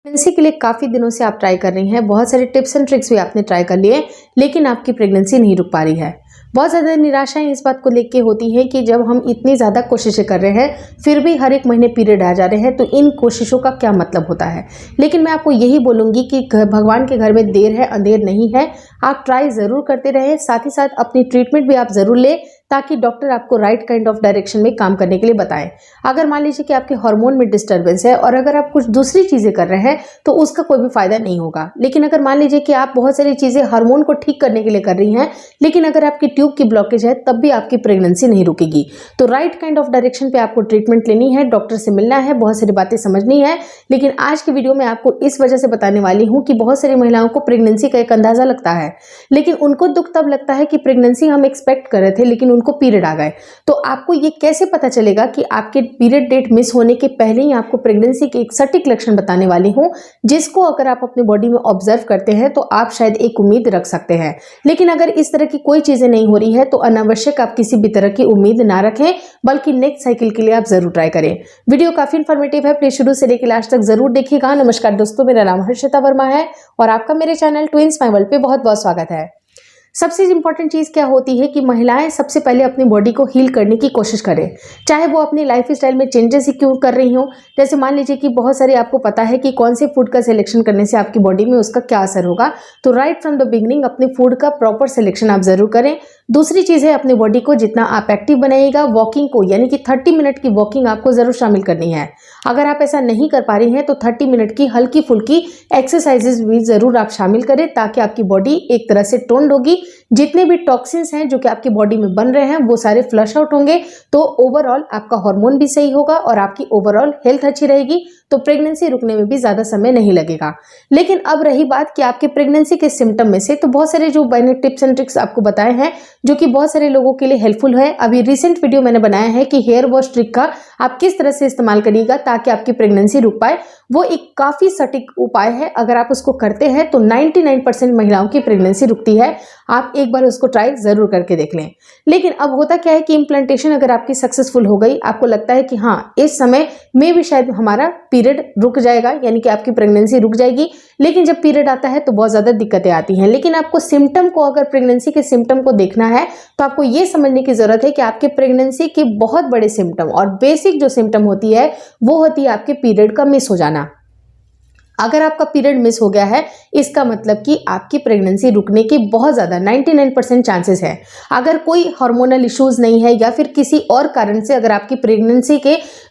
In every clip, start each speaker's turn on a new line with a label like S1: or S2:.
S1: Pregnancy के लिए काफ़ी दिनों से आप ट्राई कर रही हैं, बहुत सारे टिप्स एंड ट्रिक्स भी आपने ट्राई कर लिए, लेकिन आपकी प्रेगनेंसी नहीं रुक पा रही है। बहुत ज़्यादा निराशाएं इस बात को लेके होती हैं कि जब हम इतनी ज़्यादा कोशिशें कर रहे हैं फिर भी हर एक महीने पीरियड आ जा रहे हैं, तो इन कोशिशों का क्या मतलब होता है। लेकिन मैं आपको यही बोलूँगी कि भगवान के घर में देर है अंधेर नहीं है। आप ट्राई ज़रूर करते रहें, साथ ही साथ अपनी ट्रीटमेंट भी आप ज़रूर लें ताकि डॉक्टर आपको राइट काइंड ऑफ डायरेक्शन में काम करने के लिए बताएं। अगर मान लीजिए कि आपके हार्मोन में डिस्टर्बेंस है और अगर आप कुछ दूसरी चीज़ें कर रहे हैं तो उसका कोई भी फायदा नहीं होगा। लेकिन अगर मान लीजिए कि आप बहुत सारी चीज़ें हार्मोन को ठीक करने के लिए कर रही हैं, लेकिन अगर आपकी ट्यूब की ब्लॉकेज है तब भी आपकी प्रेगनेंसी नहीं रुकेगी। तो राइट काइंड ऑफ डायरेक्शन पे आपको ट्रीटमेंट लेनी है, डॉक्टर से मिलना है, बहुत सारी बातें समझनी है। लेकिन आज की वीडियो में आपको इस वजह से बताने वाली हूँ कि बहुत सारी महिलाओं को प्रेगनेंसी का एक अंदाजा लगता है, लेकिन उनको दुख तब लगता है कि प्रेगनेंसी हम एक्सपेक्ट कर रहे थे लेकिन उनको पीरियड आ गए। तो आपको ये कैसे पता चलेगा कि आपके पीरियड डेट मिस होने के पहले ही आपको प्रेगनेंसी के एक सटीक लक्षण बताने वाली हूँ, जिसको अगर आप अपने बॉडी में ऑब्जर्व करते हैं तो आप शायद एक उम्मीद रख सकते हैं। लेकिन अगर इस तरह की कोई चीजें नहीं हो रही है तो अनावश्यक आप किसी भी तरह की उम्मीद ना रखें, बल्कि नेक्स्ट साइकिल के लिए आप जरूर ट्राई करें। वीडियो काफी इन्फॉर्मेटिव है, प्लीज शुरू से लेकर लास्ट तक जरूर देखिएगा। नमस्कार दोस्तों, मेरा नाम हर्षिता वर्मा है और आपका मेरे चैनल ट्विंस माय वर्ल्ड पे बहुत बहुत स्वागत है। सबसे इंपॉर्टेंट चीज़ क्या होती है कि महिलाएं सबसे पहले अपनी बॉडी को हील करने की कोशिश करें, चाहे वो अपनी लाइफ स्टाइल में चेंजेस ही क्यों कर रही हो। जैसे मान लीजिए कि बहुत सारे आपको पता है कि कौन से फूड का सिलेक्शन करने से आपकी बॉडी में उसका क्या असर होगा, तो राइट फ्रॉम द बिगनिंग अपने फूड का प्रॉपर सिलेक्शन आप जरूर करें। दूसरी चीज़ है, अपनी बॉडी को जितना आप एक्टिव बनाइएगा, वॉकिंग को यानी कि 30 मिनट की वॉकिंग आपको जरूर शामिल करनी है। अगर आप ऐसा नहीं कर पा रही हैं तो 30 मिनट की हल्की फुल्की एक्सरसाइजेज भी जरूर आप शामिल करें, ताकि आपकी बॉडी एक तरह से टोन्ड होगी। जितने भी टॉक्सिन्स हैं जो कि आपकी बॉडी में बन रहे हैं वो सारे फ्लश आउट होंगे, तो ओवरऑल आपका हार्मोन भी सही होगा और आपकी ओवरऑल हेल्थ अच्छी रहेगी, तो प्रेगनेंसी रुकने में भी ज़्यादा समय नहीं लगेगा। लेकिन अब रही बात कि आपके प्रेगनेंसी के सिम्टम में से, तो बहुत सारे जो मैंने टिप्स एंड ट्रिक्स आपको बताए हैं जो कि बहुत सारे लोगों के लिए हेल्पफुल है। अभी रिसेंट वीडियो मैंने बनाया है कि हेयर वॉश ट्रिक का आप किस तरह से इस्तेमाल करिएगा ताकि आपकी प्रेगनेंसी रुक पाए। वो एक काफ़ी सटीक उपाय है, अगर आप उसको करते हैं तो 99% महिलाओं की प्रेगनेंसी रुकती है। आप एक बार उसको ट्राई जरूर करके देख लें। लेकिन अब होता क्या है कि इम्प्लांटेशन अगर आपकी सक्सेसफुल हो गई, आपको लगता है कि हाँ इस समय में भी शायद हमारा पीरियड रुक जाएगा, यानी कि आपकी प्रेगनेंसी रुक जाएगी। लेकिन जब पीरियड आता है तो बहुत ज़्यादा दिक्कतें आती हैं। लेकिन आपको सिम्टम को, अगर प्रेगनेंसी के सिम्टम को देखना है तो आपको ये समझने की ज़रूरत है कि आपके प्रेगनेंसी के बहुत बड़े सिम्टम और बेसिक जो सिम्टम होती है वो होती है आपके पीरियड का मिस हो जाना। अगर आपका पीरियड मिस हो गया है इसका मतलब कि आपकी प्रेगनेंसी रुकने के बहुत ज़्यादा 99% चांसेस है। अगर कोई हार्मोनल इश्यूज नहीं है या फिर किसी और कारण से अगर आपकी प्रेगनेंसी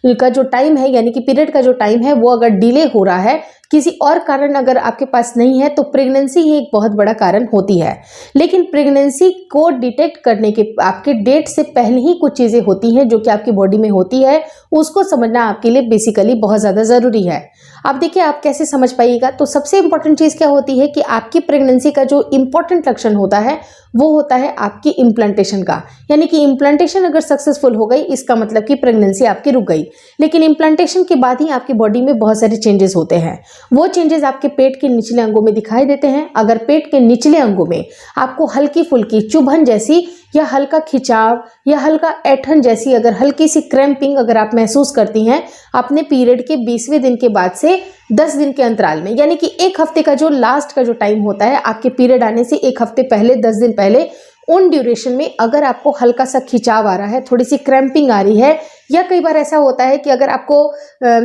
S1: का जो टाइम है, यानी कि पीरियड का जो टाइम है वो अगर डिले हो रहा है, किसी और कारण अगर आपके पास नहीं है, तो प्रेगनेंसी ही एक बहुत बड़ा कारण होती है। लेकिन प्रेगनेंसी को डिटेक्ट करने के आपके डेट से पहले ही कुछ चीज़ें होती हैं जो कि आपकी बॉडी में होती है, उसको समझना आपके लिए बेसिकली बहुत ज़्यादा ज़रूरी है। अब देखिए आप कैसे समझ पाइएगा, तो सबसे इंपॉर्टेंट चीज़ क्या होती है कि आपकी प्रेगनेंसी का जो इंपॉर्टेंट लक्षण होता है वो होता है आपकी इम्प्लांटेशन का। यानी कि इम्प्लांटेशन अगर सक्सेसफुल हो गई इसका मतलब कि प्रेगनेंसी आपकी रुक गई। लेकिन इम्प्लांटेशन के बाद ही आपकी बॉडी में बहुत सारे चेंजेस होते हैं। वो चेंजेस आपके पेट के निचले अंगों में दिखाई देते हैं। अगर पेट के निचले अंगों में आपको हल्की फुल्की चुभन जैसी या हल्का खिंचाव या हल्का ऐठन जैसी अगर हल्की सी क्रैम्पिंग अगर आप महसूस करती हैं अपने पीरियड के 20वें दिन के बाद से 10 दिन के अंतराल में, यानी कि एक हफ्ते का जो लास्ट का जो टाइम होता है आपके पीरियड आने से एक हफ्ते पहले, 10 दिन पहले, उन ड्यूरेशन में अगर आपको हल्का सा खिंचाव आ रहा है, थोड़ी सी क्रैम्पिंग आ रही है, या कई बार ऐसा होता है कि अगर आपको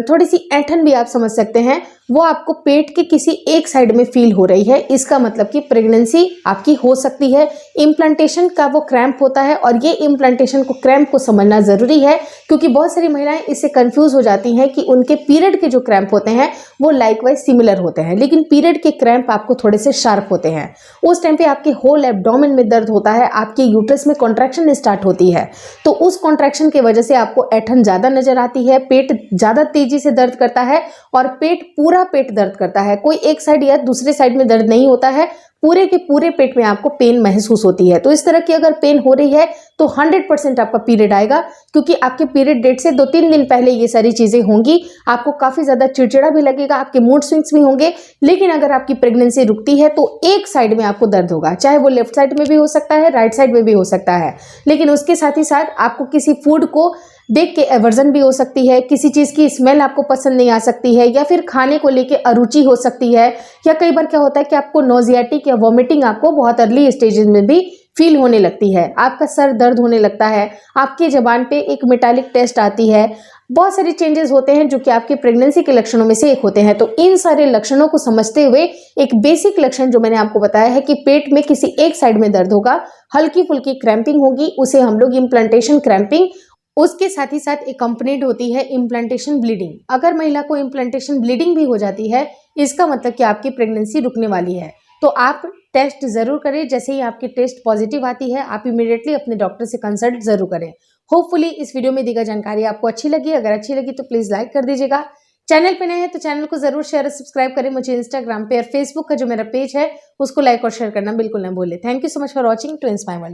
S1: थोड़ी सी ऐंठन भी आप समझ सकते हैं, वो आपको पेट के किसी एक साइड में फील हो रही है, इसका मतलब कि प्रेगनेंसी आपकी हो सकती है। इम्प्लांटेशन का वो क्रैम्प होता है और ये इम्प्लांटेशन को क्रैम्प को समझना ज़रूरी है, क्योंकि बहुत सारी महिलाएं इससे कंफ्यूज हो जाती हैं कि उनके पीरियड के जो क्रैम्प होते हैं वो लाइकवाइज सिमिलर होते हैं, लेकिन पीरियड के क्रैम्प आपको थोड़े से शार्प होते हैं। उस टाइम पे आपके होल एब्डोमेन में दर्द होता है, आपके यूट्रस में कॉन्ट्रैक्शन स्टार्ट होती है, तो उस कॉन्ट्रैक्शन की वजह से आपको ऐठन ज़्यादा नजर आती है, पेट ज़्यादा तेजी से दर्द करता है और पूरा पेट दर्द करता है। कोई एक साइड या दूसरे साइड में दर्द नहीं होता है, पूरे के पूरे पेट में आपको पेन महसूस होती है। तो इस तरह की अगर पेन हो रही है तो 100% आपका पीरियड आएगा, क्योंकि आपके पीरियड डेट से 2-3 दिन पहले ये सारी चीजें होंगी। आपको काफी ज्यादा चिड़चिड़ा भी लगेगा, आपके मूड स्विंग्स भी होंगे। लेकिन अगर आपकी प्रेगनेंसी रुकती है तो एक साइड में आपको दर्द होगा, चाहे वो लेफ्ट साइड में भी हो सकता है, राइट साइड में भी हो सकता है। लेकिन उसके साथ ही साथ आपको किसी फूड को देख के एवर्जन भी हो सकती है, किसी चीज़ की स्मेल आपको पसंद नहीं आ सकती है, या फिर खाने को लेके अरुचि हो सकती है, या कई बार क्या होता है कि आपको नोजियाटिक या वॉमिटिंग आपको बहुत अर्ली स्टेजेस में भी फील होने लगती है, आपका सर दर्द होने लगता है, आपकी जबान पे एक मेटालिक टेस्ट आती है। बहुत सारे चेंजेस होते हैं जो कि आपके प्रेगनेंसी के लक्षणों में से एक होते हैं। तो इन सारे लक्षणों को समझते हुए एक बेसिक लक्षण जो मैंने आपको बताया है कि पेट में किसी एक साइड में दर्द होगा, हल्की फुल्की क्रैम्पिंग होगी, उसे हम लोग इम्प्लांटेशन क्रैम्पिंग, उसके साथ ही साथ एकम्पनीड होती है इम्प्लांटेशन ब्लीडिंग। अगर महिला को इम्प्लांटेशन ब्लीडिंग भी हो जाती है, इसका मतलब कि आपकी प्रेगनेंसी रुकने वाली है। तो आप टेस्ट जरूर करें। जैसे ही आपकी टेस्ट पॉजिटिव आती है, आप इमीडिएटली अपने डॉक्टर से कंसल्ट जरूर करें। होपफुली इस वीडियो में दी गई जानकारी आपको अच्छी लगी। अगर अच्छी लगी तो प्लीज लाइक कर दीजिएगा। चैनल पे नए हैं तो चैनल को जरूर शेयर और सब्सक्राइब करें। मुझे इंस्टाग्राम पे और फेसबुक का जो मेरा पेज है उसको लाइक और शेयर करना बिल्कुल ना भूलें। Thank you so much for watching twins my world.